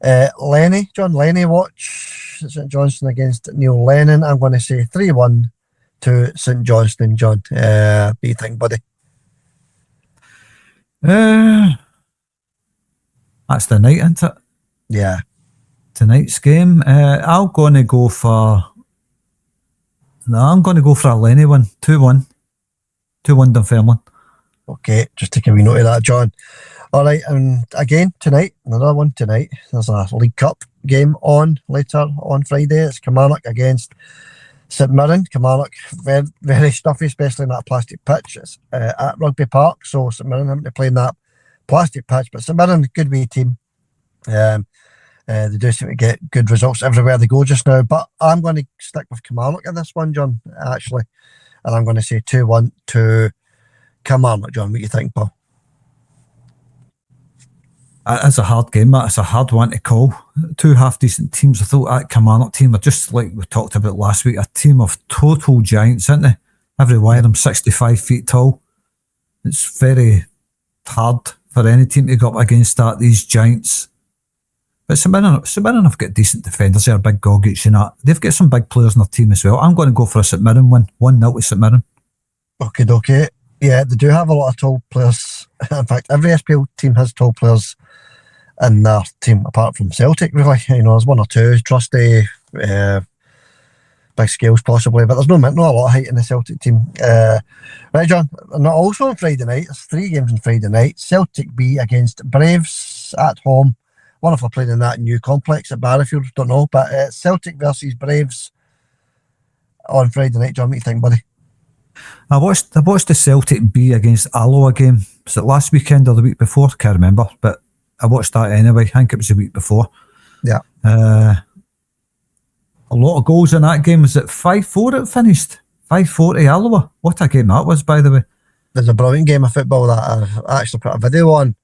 Lenny. John, Lenny watch. St Johnstone against Neil Lennon. I'm going to say 3-1 to St Johnstone, John. What do you think, buddy? That's the night, isn't it? Yeah. Tonight's game. I'm going to go for a Lenny one. 2-1. 2-1 Dunfermline. Okay, just take a wee note of that, John. All right, and again tonight, another one tonight. There's a League Cup game on later on Friday. It's Kilmarnock against St Mirren. Kilmarnock, very, very stuffy, especially in that plastic pitch. It's at Rugby Park, so St Mirren having to play in that plastic pitch. But St Mirren, good wee team. They do seem to get good results everywhere they go just now. But I'm going to stick with Kilmarnock in this one, John, actually. And I'm going to say 2-1 to Kilmarnock, John. What do you think, Paul? It's a hard game, Matt. It's a hard one to call. 2 half-decent teams. I thought that Kilmarnock team are just like we talked about last week, a team of total giants, aren't they? Every one of them 65 feet tall. It's very hard for any team to go up against these giants. But St Mirren have got decent defenders there, big Gogic and that. They've got some big players in their team as well. I'm going to go for a St Mirren win. 1-0 to St Mirren. Okay. Yeah, they do have a lot of tall players. In fact, every SPL team has tall players in their team, apart from Celtic, really. There's one or two, Trusty, big scales possibly, but there's not a lot of height in the Celtic team. Right, John, and also on Friday night, there's 3 games on Friday night. Celtic B against Braves at home. One if we're playing in that new complex at Barrowfield, don't know. But Celtic versus Braves on Friday night, John. What do you think, buddy? I watched the Celtic B against Alloa game. Was it last weekend or the week before? Can't remember. But I watched that anyway. I think it was the week before. Yeah. A lot of goals in that game. Was it 5-4 it finished? 5-4 to Alloa. What a game that was, by the way. There's a brilliant game of football that I actually put a video on.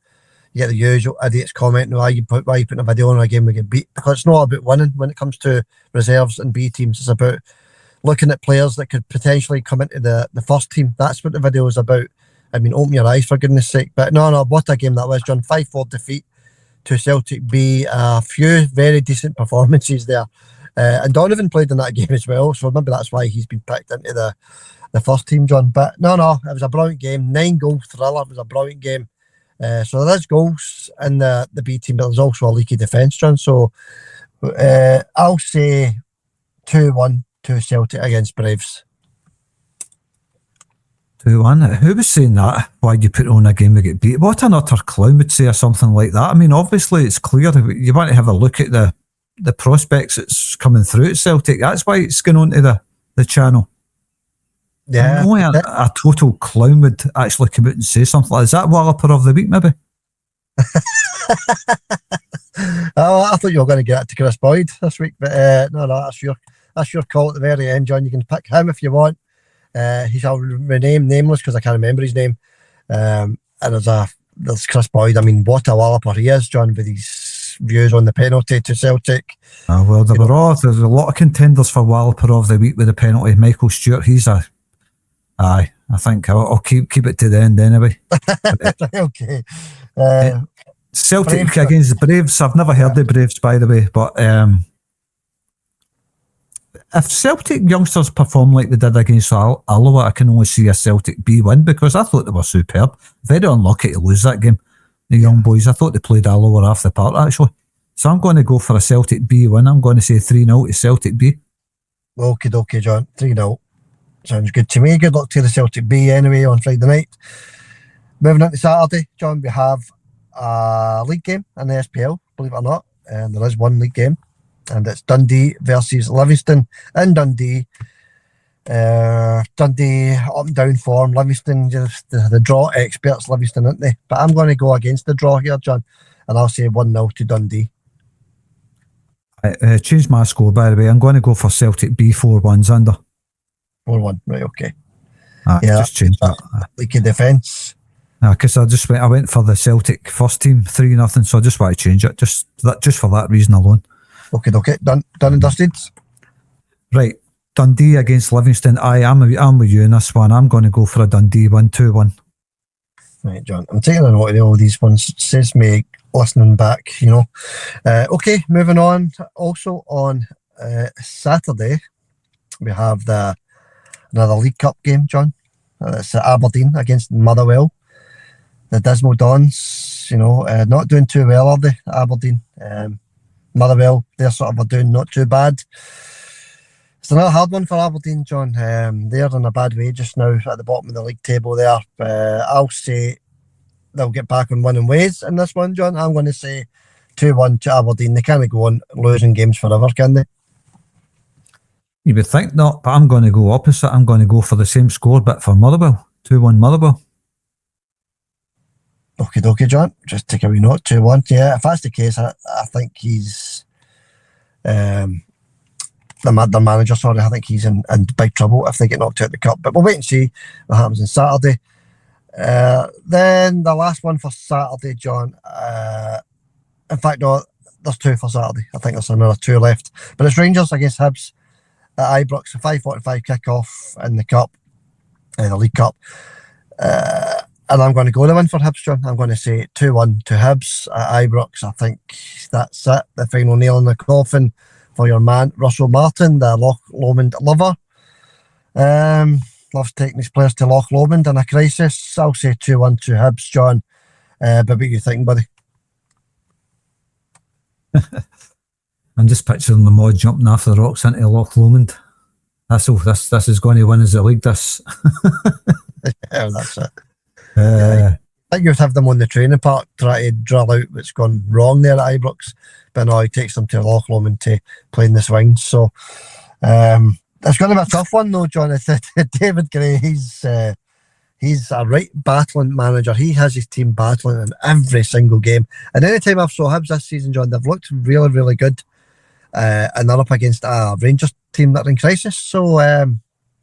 You get the usual idiots commenting, why you putting a video on a game we get beat? Because it's not about winning when it comes to reserves and B teams. It's about looking at players that could potentially come into the first team. That's what the video is about. I mean, open your eyes for goodness sake. But no, what a game that was, John. 5-4 defeat to Celtic B. A few very decent performances there. And Donovan played in that game as well, so maybe that's why he's been picked into the first team, John. But no, it was a brilliant game. 9-goal thriller. It was a brilliant game. So there is goals in the B team, but there's also a leaky defence, John. So I'll say 2-1 to Celtic against Braves. 2-1. Who was saying that? Why you put on a game to get beat? What an utter clown would say or something like that. I mean, obviously it's clear you want to have a look at the prospects that's coming through at Celtic. That's why it's going on to the channel. Yeah. Only a total clown would actually come out and say something like that. Is that Walloper of the week, maybe? Oh, I thought you were going to get it to Chris Boyd this week, but no, that's your call at the very end, John. You can pick him if you want. He shall remain nameless because I can't remember his name. And there's Chris Boyd. I mean, what a walloper he is, John, with his views on the penalty to Celtic. Well, there's a lot of contenders for Walloper of the week with the penalty. Michael Stewart, I think I'll keep it to the end anyway. Okay. Celtic against the Braves. I've never heard the Braves, by the way, but if Celtic youngsters perform like they did against Alloa, I can only see a Celtic B win because I thought they were superb. Very unlucky to lose that game, the young boys. I thought they played Alloa off the park, actually. So I'm going to go for a Celtic B win. I'm going to say 3-0 to Celtic B. Okay, John. 3-0. Sounds good to me. Good luck to the Celtic B anyway on Friday night. Moving on to Saturday, John, we have a league game in the SPL, believe it or not. And there is one league game, and it's Dundee versus Livingston in Dundee. Dundee up and down form. Livingston, just the draw experts, Livingston, aren't they? But I'm going to go against the draw here, John, and I'll say 1-0 to Dundee. I changed my score, by the way. I'm going to go for Celtic B 4-1s under. 4-1, right, okay. Just changed that. Leaky defence. Because I went for the Celtic first team 3-0, so I just want to change it just for that reason alone. Okay, done and dusted. Right, Dundee against Livingston. I'm with you in this one. I'm going to go for a Dundee 1-2-1. Right, John. I'm taking a note of all these ones. It says me listening back, Okay, moving on. Also on Saturday, we have another League Cup game, John. It's Aberdeen against Motherwell. The Dismal Dons, not doing too well, are they, Aberdeen? Motherwell, they're sort of doing not too bad. It's another hard one for Aberdeen, John. They're in a bad way just now at the bottom of the league table there. I'll say they'll get back on winning ways in this one, John. I'm going to say 2-1 to Aberdeen. They can't go on losing games forever, can they? You would think not, but I'm going to go opposite. I'm going to go for the same score, but for Motherwell. 2-1 Motherwell. Okay, John. Just take a wee note. 2-1. Yeah, if that's the case, I think he's the manager. Sorry, I think he's in big trouble if they get knocked out of the cup. But we'll wait and see what happens on Saturday. Then the last one for Saturday, John. In fact, no, there's two for Saturday. I think there's another two left. But it's Rangers against Hibs at Ibrox, a 5:45 kick-off in the cup, the League Cup. And I'm going to go to win for Hibs, John. I'm going to say 2-1 to Hibs at Ibrox. I think that's it. The final nail in the coffin for your man, Russell Martin, the Loch Lomond lover. Loves taking his players to Loch Lomond in a crisis. I'll say 2-1 to Hibs, John. But what are you thinking, buddy? I'm just picturing the mod jumping off the rocks into Loch Lomond. This is going to win as a league, this. Yeah, that's it. I think you'd have them on the training park try to drill out what's gone wrong there at Ibrox, but no, he takes them to Loch Lomond to play in the swings. So it's going to be a tough one though, John. David Gray, he's a right battling manager. He has his team battling in every single game. And any time I've saw Hibs this season, John, they've looked really, really good. And they're up against a Rangers team that are in crisis. So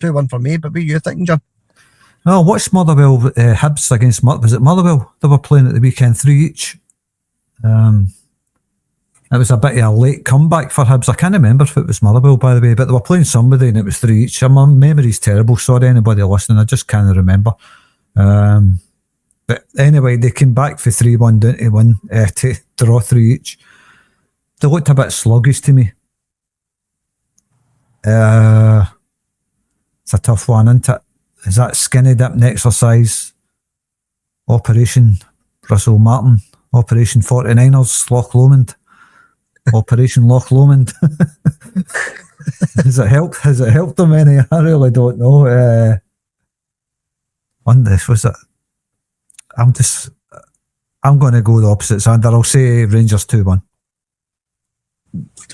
2-1 for me. But what are you thinking, John? Oh, what's Motherwell Hibs against was it Motherwell? They were playing at the weekend 3 each. It was a bit of a late comeback for Hibs. I can't remember if it was Motherwell, by the way, but they were playing somebody and it was 3 each. My memory's terrible. Sorry, anybody listening, I just can't remember. But anyway, they came back for 3-1 down to win, to draw 3 each. They looked a bit sluggish to me. It's a tough one, isn't it? Is that skinny dipping exercise? Operation Russell Martin, Operation 49ers, Loch Lomond, Operation Loch Lomond. Has it helped? Has it helped them any? I really don't know. On this, was it? I'm going to go the opposite, Sander. I'll say Rangers 2-1.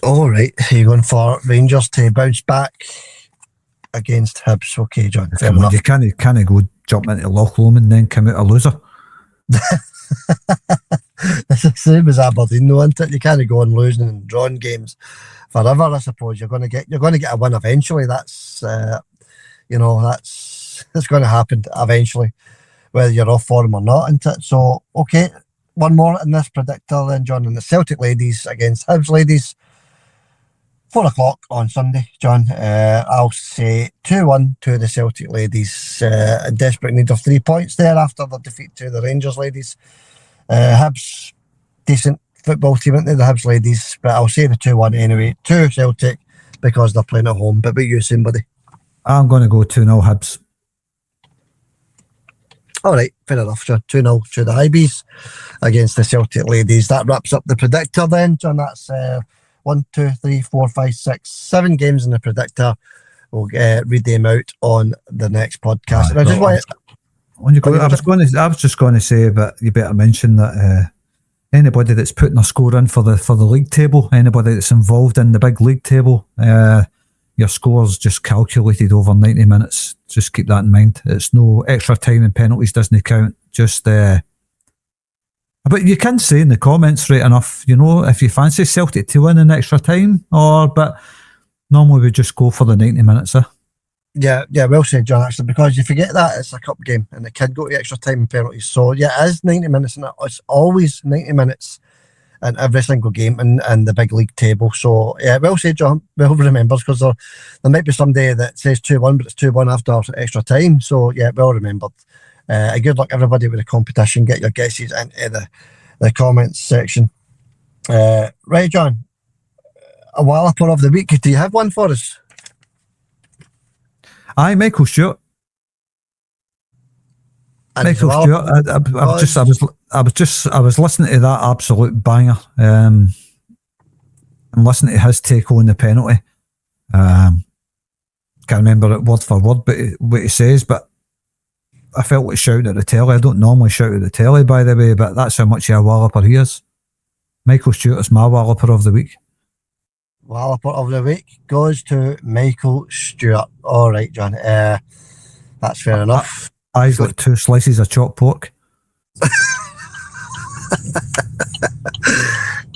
All right, you're going for Rangers to bounce back against Hibs. Okay, John. Come on, you can't go jump into Loch Lomond and then come out a loser. It's the same as Aberdeen, though, isn't it? You can't go on losing and drawing games forever. I suppose you're going to get a win eventually. That's that's going to happen eventually, whether you're off form or not, isn't it? So okay, one more in this predictor then, John, and the Celtic ladies against Hibs ladies. 4 o'clock on Sunday, John. I'll say 2-1 to the Celtic ladies, in desperate need of 3 points there after the defeat to the Rangers ladies. Hibs, decent football team, aren't they, the Hibs ladies? But I'll say the 2-1 anyway to Celtic because they're playing at home. But you, somebody? I'm going to go 2-0 Hibs. All right, fair enough, John. 2-0 to the Hibees against the Celtic ladies. That wraps up the predictor then, John. That's 1, 2, 3, 4, 5, 6, 7 games in the predictor. We'll read them out on the next podcast. And I just want I was just going to say, but you better mention that anybody that's putting a score in for the league table, anybody that's involved in the big league table, your score's just calculated over 90 minutes. Just keep that in mind. It's no extra time and penalties doesn't count. Just but you can say in the comments, right enough, if you fancy Celtic to win in extra time, but normally we just go for the 90 minutes. Yeah, well said, John, actually, because you forget that it's a cup game and it can go to extra time and penalties. So yeah, it is 90 minutes and it's always 90 minutes in every single game in the big league table. So yeah, well said, John. Well remembers, because there might be somebody that says 2-1, but it's 2-1 after extra time. So yeah, well remembered. Good luck everybody with the competition. Get your guesses into the comments section. Right, John, a walloper of the week. Do you have one for us? Aye, Michael Stewart. Michael Stewart. I was listening to that absolute banger. I'm listening to his take on the penalty. Can't remember it word for word, but what he says. But I felt like shouting at the telly. I don't normally shout at the telly, by the way, but that's how much of a walloper he is. Michael Stewart is my walloper of the week. Walloper of the week goes to Michael Stewart. All right, John. That's fair enough. I've got 2 slices of chopped pork.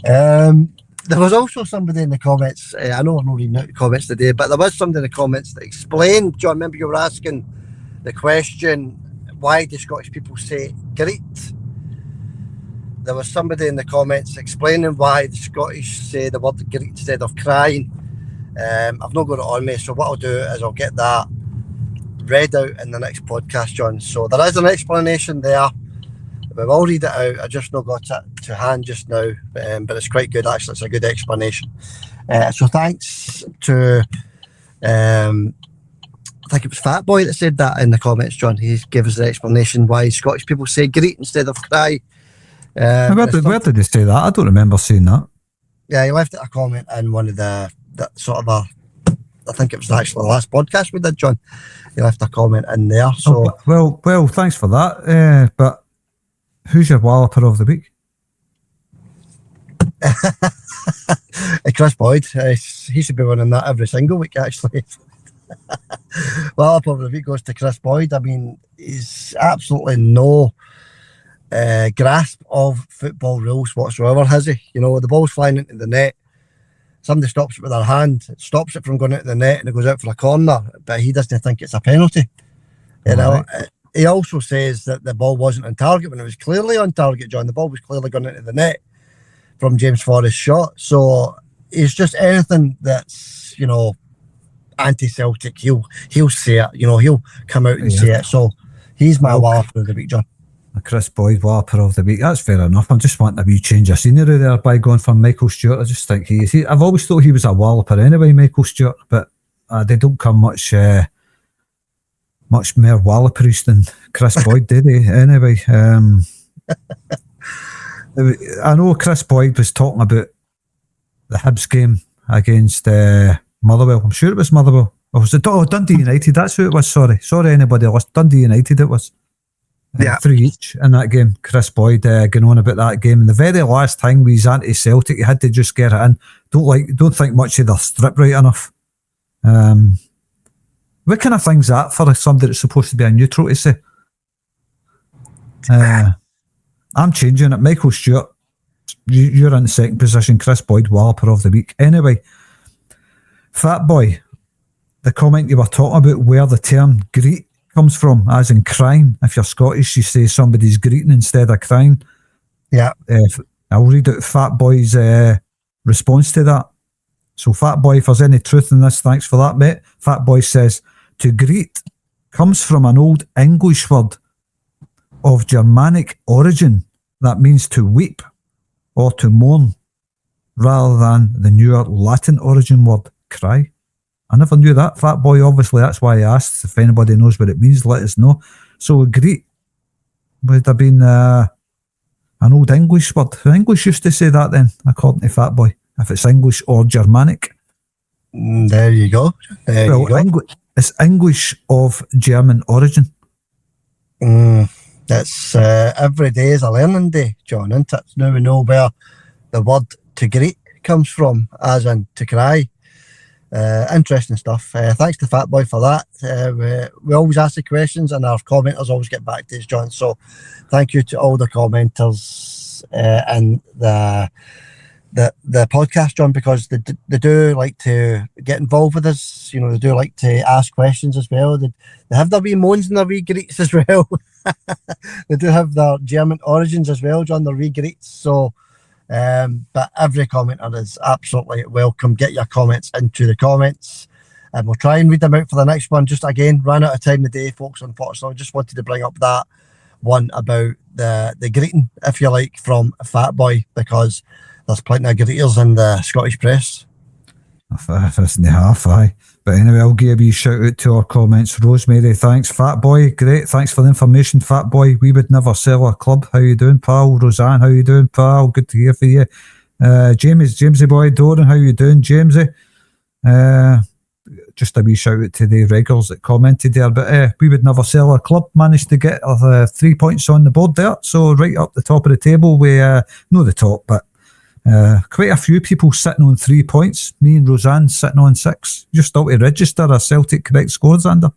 There was also somebody in the comments. I know I'm not reading out the comments today, but there was somebody in the comments that explained. John, remember you were asking the question, why do Scottish people say great? There was somebody in the comments explaining why the Scottish say the word great instead of crying. I've not got it on me, so what I'll do is I'll get that read out in the next podcast, John. So there is an explanation there. We'll all read it out. I just not got it to hand just now, but it's quite good actually. It's a good explanation. So thanks to I think it was Fat Boy that said that in the comments, John. He gave us the explanation why Scottish people say great instead of cry. Where did he say that? I don't remember seeing that. Yeah, he left it a comment in one of the I think it was actually the last podcast we did, John. He left a comment in there. So well, thanks for that. But who's your walloper of the week? Chris Boyd. He should be winning that every single week, actually. Walloper of the week goes to Chris Boyd. I mean, he's absolutely no grasp of football rules whatsoever, has he? The ball's flying into the net. Somebody stops it with their hand, it stops it from going into the net, and it goes out for a corner, but he doesn't think it's a penalty. Right. He also says that the ball wasn't on target when it was clearly on target, John. The ball was clearly going into the net from James Forrest's shot. So it's just anything that's, anti-Celtic, he'll say it, he'll come out and say it. So He's my Walloper of the week, John. Chris Boyd, Walloper of the week. That's fair enough. I'm just wanting a wee change of scenery there by going for Michael Stewart. I just think I've always thought he was a Walloper anyway, Michael Stewart, but they don't come much more Walloperish than Chris Boyd, did they? Anyway, I know Chris Boyd was talking about the Hibs game against Motherwell. I'm sure it was Motherwell. Or was it Dundee United? That's who it was. Sorry, anybody else. Dundee United it was. 3 each in that game. Chris Boyd going on about that game. And the very last thing with his anti-Celtic, he had to just get it in. Don't think much of their strip right enough. What kind of thing's that for somebody that's supposed to be a neutral to say? I'm changing it. Michael Stewart, you're in second position. Chris Boyd, Walloper of the week. Anyway, Fat Boy, the comment you were talking about where the term greet comes from, as in crying. If you're Scottish, you say somebody's greeting instead of crying. Yeah. I'll read out Fat Boy's response to that. So Fat Boy, if there's any truth in this, thanks for that, mate. Fat Boy says, to greet comes from an old English word of Germanic origin that means to weep or to mourn, rather than the newer Latin origin word cry. I never knew that, Fat Boy. Obviously, that's why I asked. If anybody knows what it means, let us know. So, greet would have been an old English word. The English used to say that then, according to Fat Boy, if it's English or Germanic. There you go. It's English of German origin. That's every day is a learning day, John, isn't it? Now we know where the word to greet comes from, as in to cry. Interesting stuff. Thanks to Fat Boy for that. We always ask the questions and our commenters always get back to us, John. So thank you to all the commenters and the podcast, John, because they do like to get involved with us. You know, they do like to ask questions as well. They have their wee moans and their wee greets as well. They do have their German origins as well, John, their wee greets. So but every commenter is absolutely welcome. Get your comments into the comments and we'll try and read them out for the next one. Just again, ran out of time today, folks, unfortunately. I just wanted to bring up that one about the greeting, if you like, from Fat Boy, because there's plenty of greeters in the Scottish press. If it's in the half, aye. But anyway, I'll give you a shout out to our comments. Rosemary, thanks. Fat Boy, great. Thanks for the information, Fat Boy. We would never sell a club. How you doing, pal? Roseanne, how you doing, pal? Good to hear from you. Jamesy boy, Doran, how you doing, Jamesy? Just a wee shout out to the regulars that commented there. But we would never sell a club. Managed to get 3 points on the board there. So right up the top of the table, we not the top, but quite a few people sitting on 3 points. Me and Roseanne sitting on 6. Just out to register a Celtic correct score, Xander.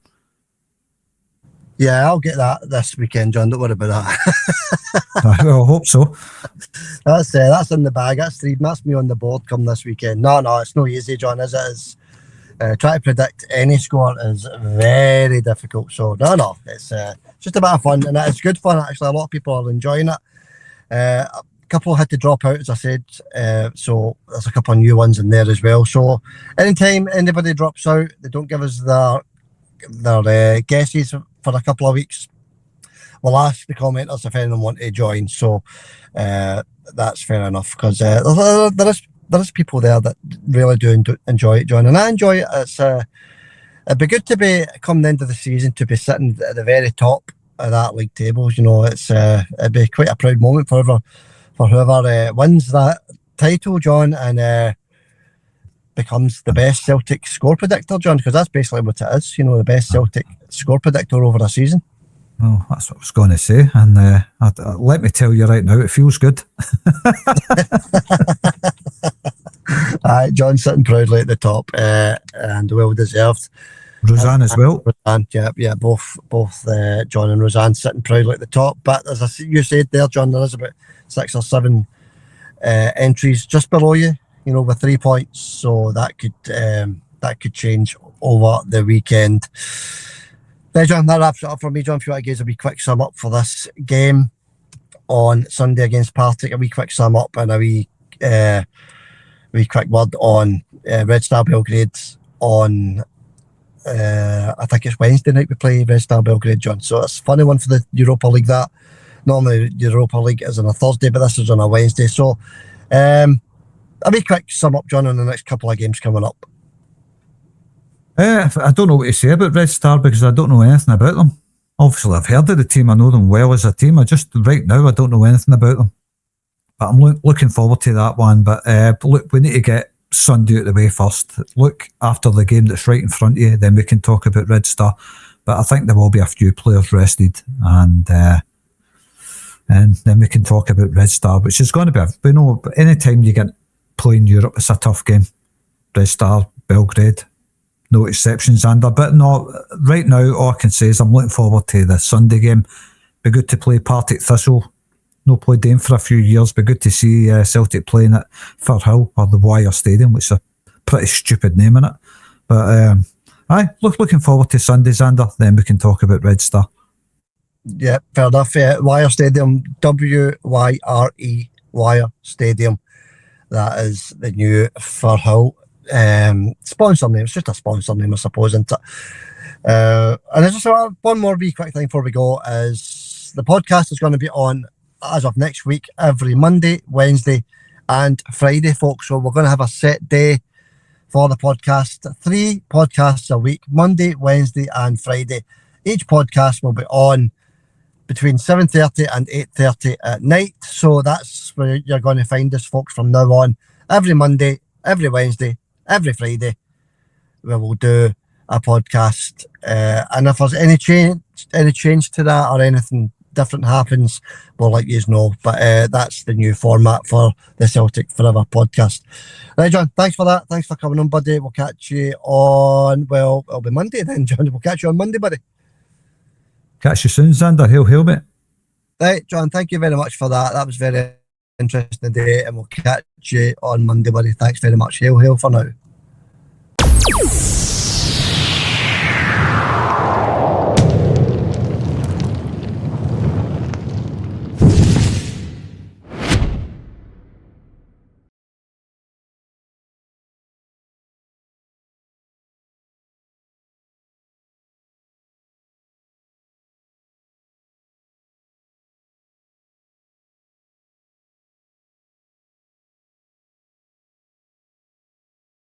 Yeah, I'll get that this weekend, John. Don't worry about that. Well, I hope so. That's in the bag. That's 3. That's me on the board come this weekend. No, it's no easy, John, as it is. Trying to predict any score is very difficult. So no, it's just a bit of fun, and it's good fun actually. A lot of people are enjoying it. A couple had to drop out, as I said, so there's a couple of new ones in there as well. So anytime anybody drops out, they don't give us their guesses for a couple of weeks, we'll ask the commenters if anyone want to join. So that's fair enough, because there is people there that really do enjoy it, John, and I enjoy it. It'd be good to be come the end of the season to be sitting at the very top of that league table. You know, it'd be quite a proud moment for whoever wins that title, John, and becomes the best Celtic score predictor, John, because that's basically what it is. You know, the best Celtic score predictor over a season. Well, that's what I was going to say, and let me tell you right now, it feels good. John sitting proudly at the top, and well deserved. Roseanne as well. Roseanne, yeah, both John and Roseanne sitting proudly at the top. But as you said there, John, there is about 6 or 7 entries just below you, you know, with 3 points. So that could change over the weekend. There, John, that wraps it up for me, John. If you want to give us a wee quick sum up for this game on Sunday against Partick, a wee quick sum up and a wee quick word on Red Star Belgrade on I think it's Wednesday night we play Red Star Belgrade, John. So it's a funny one for the Europa League. That normally the Europa League is on a Thursday, but this is on a Wednesday. So a wee quick sum up, John, on the next couple of games coming up. I don't know what to say about Red Star because I don't know anything about them. Obviously, I've heard of the team. I know them well as a team. I just, right now, I don't know anything about them. But I'm looking forward to that one. But look, we need to get Sunday out of the way first. Look, after the game that's right in front of you, then we can talk about Red Star. But I think there will be a few players rested, and then we can talk about Red Star, which is going to be, we know, anytime you get playing Europe, it's a tough game. Red Star, Belgrade, no exceptions, Xander. But no, right now, all I can say is I'm looking forward to the Sunday game. Be good to play Partick Thistle. No played them for a few years. Be good to see Celtic playing at Firhill or the Wire Stadium, which is a pretty stupid name in it. But looking forward to Sunday, Xander. Then we can talk about Red Star. Yeah, fair enough. Wire Stadium, WYRE, Wire Stadium. That is the new Firhill sponsor name. It's just a sponsor name, I suppose, isn't it? And there's just one more wee quick thing before we go is the podcast is going to be on as of next week, every Monday, Wednesday and Friday, folks. So we're going to have a set day for the podcast. 3 podcasts a week, Monday, Wednesday and Friday. Each podcast will be on between 7:30 and 8:30 at night. So that's where you're going to find us, folks, from now on. Every Monday, every Wednesday, every Friday, we will do a podcast. And if there's any change to that or anything different happens, we'll let you know. But that's the new format for the Celtic Forever podcast. Right, John, thanks for that. Thanks for coming on, buddy. We'll catch you on, well, it'll be Monday then, John. We'll catch you on Monday, buddy. Catch you soon, Xander. Hail, mate. Right, John, thank you very much for that. That was very interesting day, and we'll catch you on Monday, buddy. Thanks very much. Hail for now.